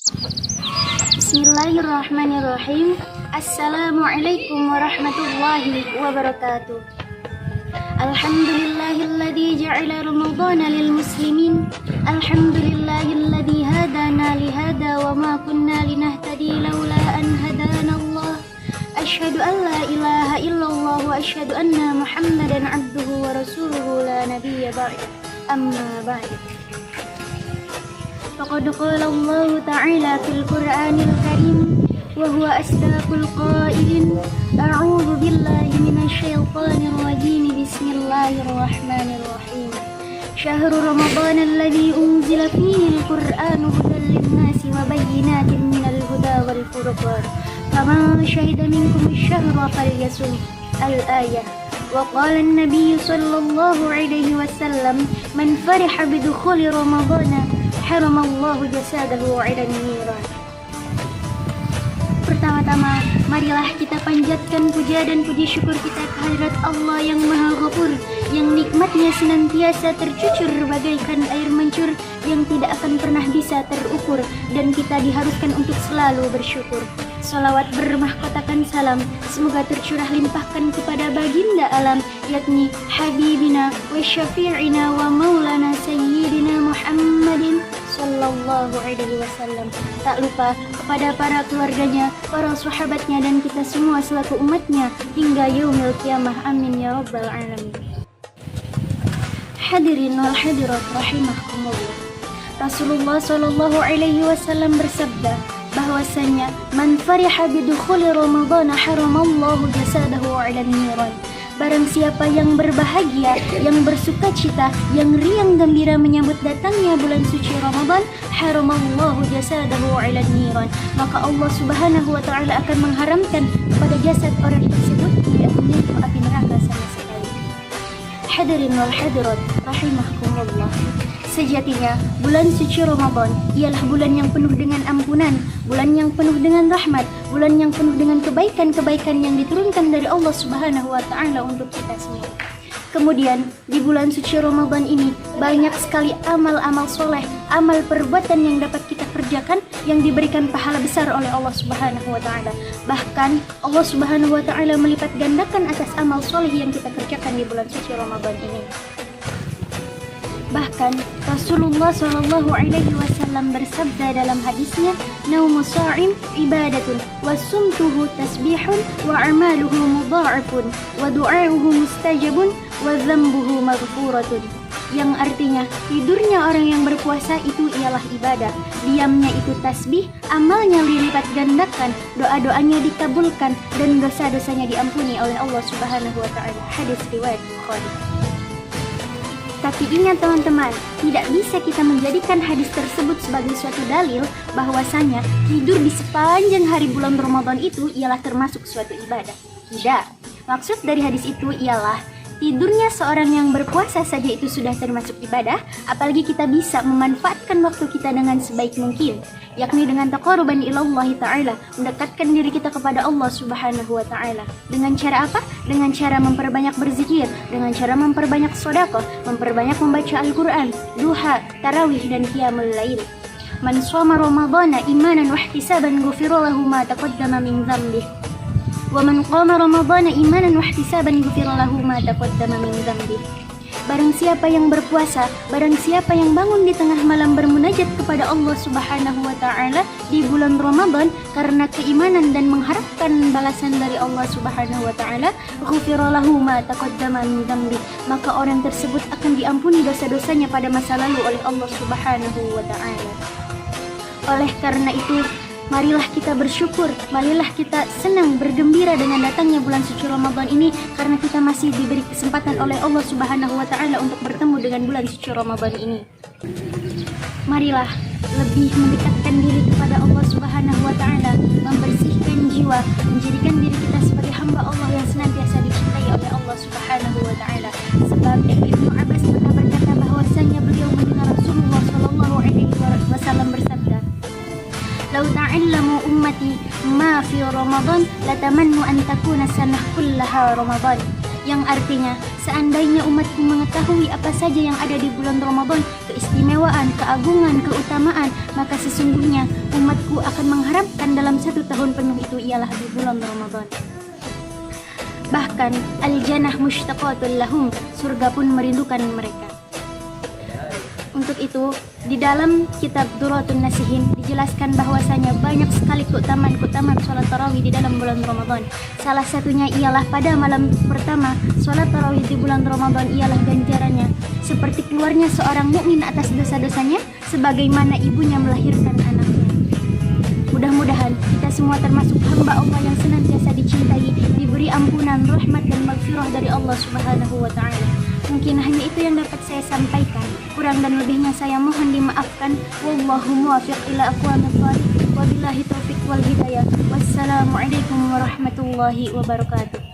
Bismillahirrahmanirrahim. Assalamualaikum warahmatullahi wabarakatuh. Alhamdulillahilladzi ja'ala Ramadhana lil muslimin. Alhamdulillahilladzi hadana li hada wa ma kunna linahtadi laula an hadana Allah. Asyhadu an la ilaha illallah wa asyhadu anna Muhammadan abduhu wa rasuluhu la nabiyya ba'da. Amma ba'd. Faqad qala Allah ta'ala fil Qur'anil Karim wa huwa asdaqul qailin. A'udzu billahi minasy syaithanir rajim. Bismillahirrahmanirrahim. Syahrul Ramadan alladzi unzila fihi al-Qur'anu hudan lin-nasi wa bayyinatin minal huda wal furqan. Faman syahida minkum asy-syahra falyasum. Al-ayah. وقال النبي صلى الله عليه وسلم من فرح بدخول رمضان حرم الله جسده على النيران. Pertama-tama, marilah kita panjatkan puja dan puji syukur kita kehadirat Allah yang Maha Ghafur, yang nikmatnya senantiasa tercucur bagaikan air mancur yang tidak akan pernah bisa terukur, dan kita diharuskan untuk selalu bersyukur. Salawat bermahkotakan salam semoga tercurah limpahkan kepada baginda alam, yakni Habibina wa Syafi'ina wa Maulana Sayyidina Muhammadin sallallahu alaihi wasallam. Tak lupa kepada para keluarganya, para sahabatnya, dan kita semua selaku umatnya hingga yaumil qiyamah. Amin ya rabbal alamin. Hadirin wal hadirat rahimakumullah. Rasulullah sallallahu alaihi wasallam bersabda bahwasanya man fariha bidukhuli Ramadhan haramallahu jasadahu 'alan niran. Barang siapa yang berbahagia, yang bersukacita, yang riang gembira menyambut datangnya bulan suci Ramadan, haramallahu jasadahu 'alan niran, maka Allah Subhanahu wa taala akan mengharamkan kepada jasad orang tersebut tidak menyentuh api neraka sama sekali. Hadirin wal hadirat rahimakumullah. Sejatinya, bulan suci Ramadan ialah bulan yang penuh dengan ampunan, bulan yang penuh dengan rahmat, bulan yang penuh dengan kebaikan-kebaikan yang diturunkan dari Allah Subhanahu wa taala untuk kita semua. Kemudian, di bulan suci Ramadan ini banyak sekali amal-amal soleh, amal perbuatan yang dapat kita kerjakan yang diberikan pahala besar oleh Allah Subhanahu wa taala. Bahkan Allah Subhanahu wa taala melipat gandakan atas amal soleh yang kita kerjakan di bulan suci Ramadan ini. Bahkan Rasulullah Shallallahu Alaihi Wasallam bersabda dalam hadisnya, "Naumu sha'im ibadatun, wasumtuhu tasbihun, wa amaluhu mudha'afun, wa du'a'uhu mustajabun, wa dzambuhu maghfuratun." Yang artinya, tidurnya orang yang berpuasa itu ialah ibadah, diamnya itu tasbih, amalnya dilipat gandakan, doa-doanya dikabulkan, dan dosa-dosanya diampuni oleh Allah Subhanahu wa taala. Hadis riwayat Bukhari. Tapi ingat teman-teman, tidak bisa kita menjadikan hadis tersebut sebagai suatu dalil bahwasanya tidur di sepanjang hari bulan Ramadan itu ialah termasuk suatu ibadah. Tidak. Maksud dari hadis itu ialah tidurnya seorang yang berpuasa saja itu sudah termasuk ibadah, apalagi kita bisa memanfaatkan waktu kita dengan sebaik mungkin, yakni dengan taqarruban ilallahi ta'ala, mendekatkan diri kita kepada Allah Subhanahu wa ta'ala. Dengan cara apa? Dengan cara memperbanyak berzikir, dengan cara memperbanyak sedekah, memperbanyak membaca Al-Quran, duha, tarawih, dan qiyamul lail. Man shoma Ramadhana imanan wa ihtisaban ghufira lahu ma taqaddama min dhanbihi. Wa man qama Ramadhana imanan wa ihtisaban ghufira lahu ma taqaddama min dhanbihi. Barang siapa yang berpuasa, barang siapa yang bangun di tengah malam bermunajat kepada Allah Subhanahu wa taala di bulan Ramadan karena keimanan dan mengharapkan balasan dari Allah Subhanahu wa taala, ghufira lahu ma taqaddama min dhanbi, maka orang tersebut akan diampuni dosa-dosanya pada masa lalu oleh Allah Subhanahu wa taala. Oleh karena itu, marilah kita bersyukur, marilah kita senang bergembira dengan datangnya bulan suci Ramadan ini, karena kita masih diberi kesempatan oleh Allah Subhanahu wa taala untuk bertemu dengan bulan suci Ramadan ini. Marilah lebih mendekatkan diri kepada Allah Subhanahu wa taala, membersihkan jiwa, menjadikan diri kita sebagai hamba Allah yang senantiasa dicintai oleh Allah Subhanahu wa taala. Sebab Ibnu Abbas pernah berkata bahwasanya beliau mendengar Rasulullah sallallahu alaihi wasallam bersabda, "Lau ta'allamu ummati ma fi Ramadan latamannu an takuna sanah kullaha Ramadan." yang artinya seandainya umatku mengetahui apa saja yang ada di bulan Ramadan, keistimewaan, keagungan, keutamaan, maka sesungguhnya umatku akan mengharapkan dalam 1 tahun penuh itu ialah di bulan Ramadan. Bahkan al-jannah mushtaqatul lahum, surga pun merindukan mereka. Untuk itu, di dalam kitab Duratun Nasihin dijelaskan bahwasanya banyak sekali keutamaan sholat tarawih di dalam bulan Ramadan. Salah satunya ialah pada malam pertama sholat tarawih di bulan Ramadan ialah ganjarannya seperti keluarnya seorang mukmin atas dosa-dosanya sebagaimana ibunya melahirkan anaknya. Mudah-mudahan kita semua termasuk hamba Allah yang senantiasa dicintai, diberi ampunan, rahmat dan maghfirah dari Allah Subhanahu wa taala. Mungkin hanya itu yang dapat saya sampaikan. Kurang dan lebihnya saya mohon dimaafkan. Wallahu muwaffiq ila aqwamit thoriq. Wabillahi taufiq wal hidayah. Wassalamualaikum warahmatullahi wabarakatuh.